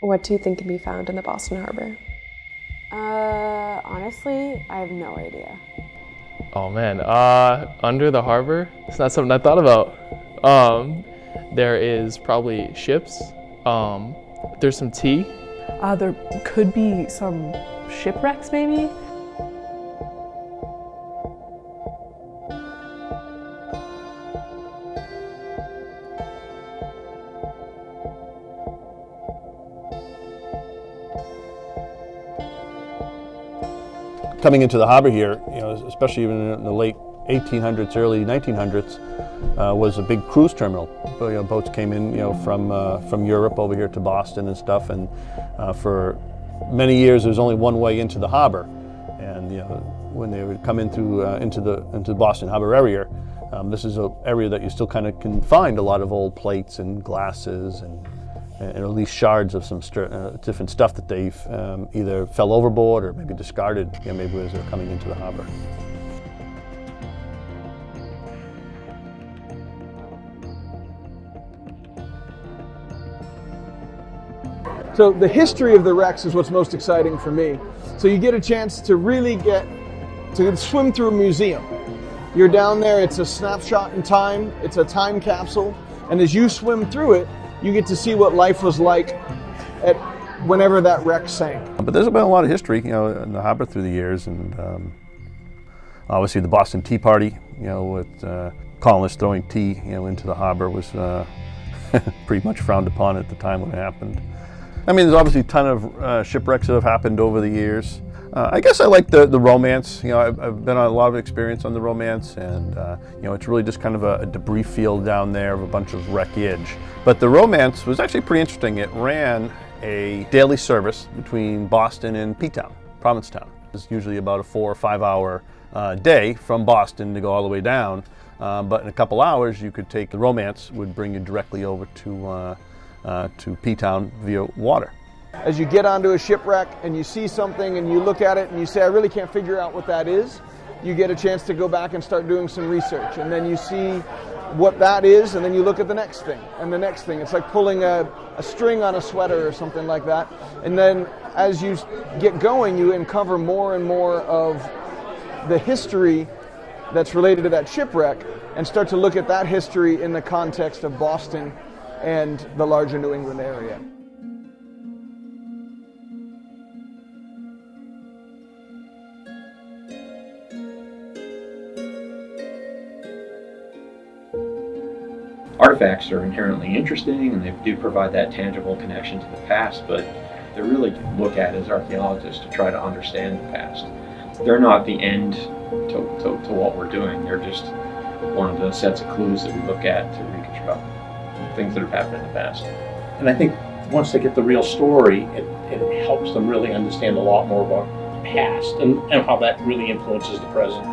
What do you think can be found in the Boston Harbor? Honestly, I have no idea. Oh man, under the harbor? It's not something I thought about. There is probably ships. There's some tea. There could be some shipwrecks, maybe? Coming into the harbor here, especially even in the late 1800s, early 1900s, was a big cruise terminal. Boats came in, from Europe over here to Boston and stuff, and for many years there was only one way into the harbor. And when they would come into the Boston Harbor area, this is an area that you still kind of can find a lot of old plates and glasses and at least shards of some different stuff that they've either fell overboard or maybe discarded, maybe as they're coming into the harbor. So the history of the wrecks is what's most exciting for me. So you get a chance to really get to swim through a museum. You're down there, it's a snapshot in time, it's a time capsule, and as you swim through it, you get to see what life was like at whenever that wreck sank. But there's been a lot of history, in the harbor through the years, and obviously the Boston Tea Party, with colonists throwing tea, into the harbor was pretty much frowned upon at the time when it happened. I mean, there's obviously a ton of shipwrecks that have happened over the years. I guess I like the romance. I've been on a lot of experience on the romance, and it's really just kind of a debris field down there of a bunch of wreckage. But the romance was actually pretty interesting. It ran a daily service between Boston and P-Town, Provincetown. It's usually about a 4 or 5 hour day from Boston to go all the way down. But in a couple hours, you could take the romance, would bring you directly over to P-Town via water. As you get onto a shipwreck and you see something and you look at it and you say, I really can't figure out what that is, you get a chance to go back and start doing some research. And then you see what that is, and then you look at the next thing and the next thing. It's like pulling a string on a sweater or something like that. And then as you get going, you uncover more and more of the history that's related to that shipwreck and start to look at that history in the context of Boston and the larger New England area. Artifacts are inherently interesting, and they do provide that tangible connection to the past, but they're really looked at as archaeologists to try to understand the past. They're not the end to what we're doing. They're just one of the sets of clues that we look at to reconstruct things that have happened in the past. And I think once they get the real story, it helps them really understand a lot more about the past and how that really influences the present.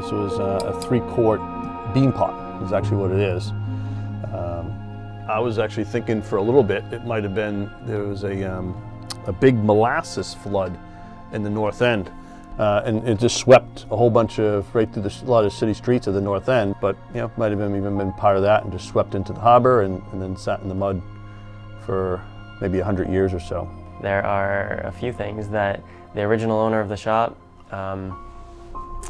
This was a 3-quart bean pot, is actually what it is. I was actually thinking for a little bit, it might have been, there was a big molasses flood in the north end. And it just swept a whole bunch right through a lot of city streets of the north end, but might have even been part of that and just swept into the harbor and then sat in the mud for maybe 100 years or so. There are a few things that the original owner of the shop,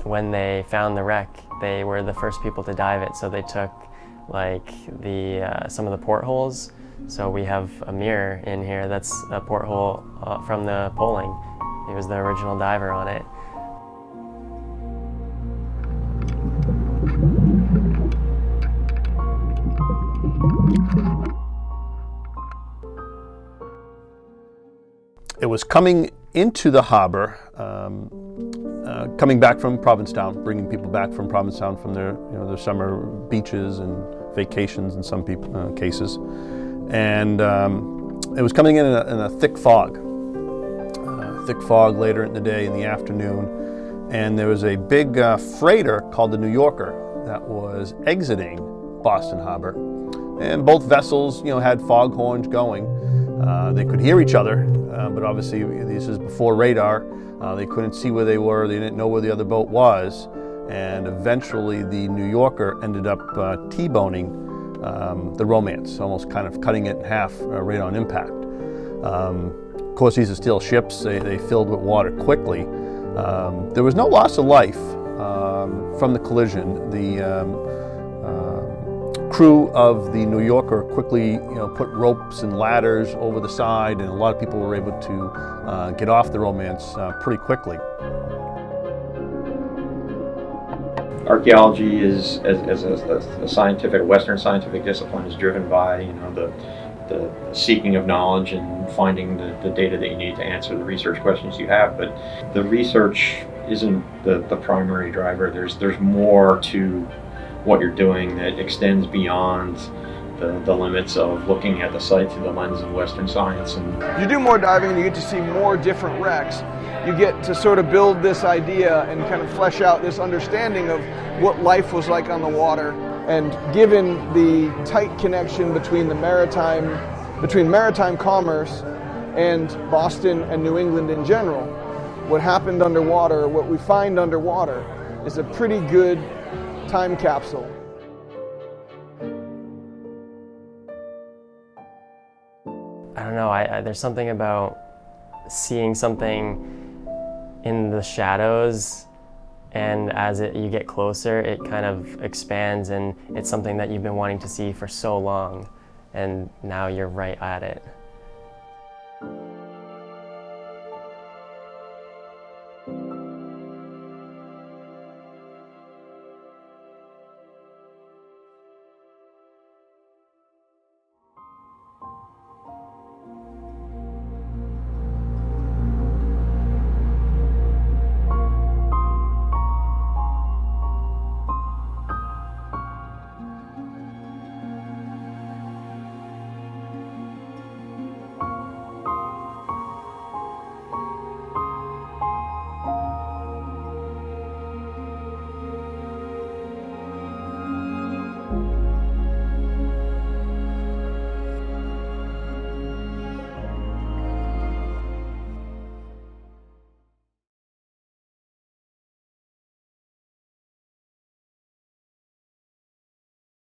when they found the wreck, they were the first people to dive it, so they took some of the portholes. So we have a mirror in here that's a porthole from the poling. He was the original diver on it. It was coming into the harbor, coming back from Provincetown, bringing people back from Provincetown from their summer beaches and vacations in some cases, and it was coming in a thick fog. Thick fog later in the day, in the afternoon, and there was a big freighter called the New Yorker that was exiting Boston Harbor, and both vessels, had foghorns going. They could hear each other, but obviously this is before radar. They couldn't see where they were. They didn't know where the other boat was, and eventually the New Yorker ended up T-boning the Romance, almost kind of cutting it in half right on impact. Of course, these are still ships. They filled with water quickly. There was no loss of life from the collision. The crew of the New Yorker quickly, put ropes and ladders over the side, and a lot of people were able to get off the Romance pretty quickly. Archaeology is, as a scientific, Western scientific discipline, is driven by the seeking of knowledge and finding the data that you need to answer the research questions you have. But the research isn't the primary driver. There's more to what you're doing that extends beyond the limits of looking at the site through the lens of Western science. And If you do more diving and you get to see more different wrecks, you get to sort of build this idea and kind of flesh out this understanding of what life was like on the water. And given the tight connection between maritime commerce and Boston and New England in general, what happened underwater, what we find underwater, is a pretty good time capsule. I don't know, there's something about seeing something in the shadows, and as you get closer, it kind of expands, and it's something that you've been wanting to see for so long, and now you're right at it.